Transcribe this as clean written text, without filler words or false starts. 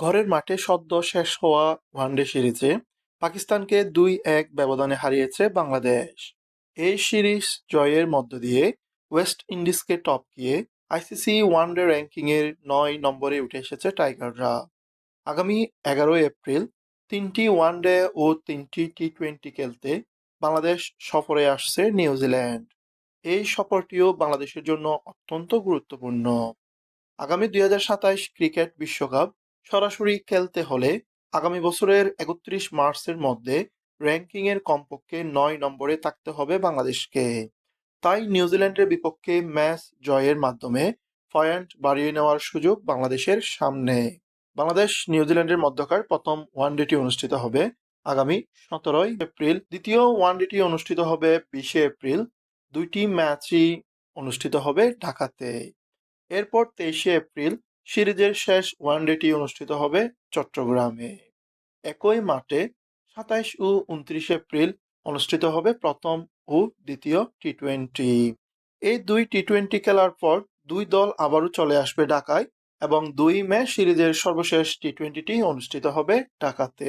ঘরের মাঠে সদ্য শেষ হওয়া ওয়ানডে সিরিজে পাকিস্তানকে ২-১ ব্যবধানে হারিয়েছে বাংলাদেশ। এই সিরিজ জয়ের মধ্য দিয়ে ওয়েস্ট ইন্ডিজকে টপকিয়ে আইসিসি ওয়ানডে র্যাঙ্কিংয়ের ৯ নম্বরে উঠে এসেছে টাইগাররা। আগামী ১১ এপ্রিল ৩টি ওয়ানডে ও ৩টি টি-টোয়েন্টি খেলতে বাংলাদেশ সফরে আসছে নিউজিল্যান্ড। এই সফরটিও বাংলাদেশের জন্য অত্যন্ত গুরুত্বপূর্ণ। আগামী ২০২৭ ক্রিকেট বিশ্বকাপ সরাসরি খেলতে হলে আগামী বছরের ৩১ মার্চের মধ্যে র্যাঙ্কিংয়ের কমপক্ষে ৯ নম্বরে থাকতে হবে বাংলাদেশকে। তাই নিউজিল্যান্ডের বিপক্ষে ম্যাচ জয়ের মাধ্যমে পয়েন্ট বাড়িয়ে নেওয়ার সুযোগ বাংলাদেশের সামনে। বাংলাদেশ নিউজিল্যান্ডের মধ্যকার প্রথম ওয়ানডেটি অনুষ্ঠিত হবে আগামী ১৭ এপ্রিল। দ্বিতীয় ওয়ানডেটি অনুষ্ঠিত হবে ২০ এপ্রিল। দুইটি ম্যাচই অনুষ্ঠিত হবে ঢাকাতে। এরপর ২৩ এপ্রিল সিরিজের শেষ ওয়ানডেটি অনুষ্ঠিত হবে চট্টগ্রামে। একই মাঠে ২৭ ও ২৯ এপ্রিল অনুষ্ঠিত হবে প্রথম ও দ্বিতীয় টি-টোয়েন্টি। এই দুই টি-টোয়েন্টি খেলার পর দুই দল আবারও চলে আসবে ঢাকায় এবং ২ মে সিরিজের সর্বশেষ টি-টোয়েন্টিটি অনুষ্ঠিত হবে ঢাকাতে।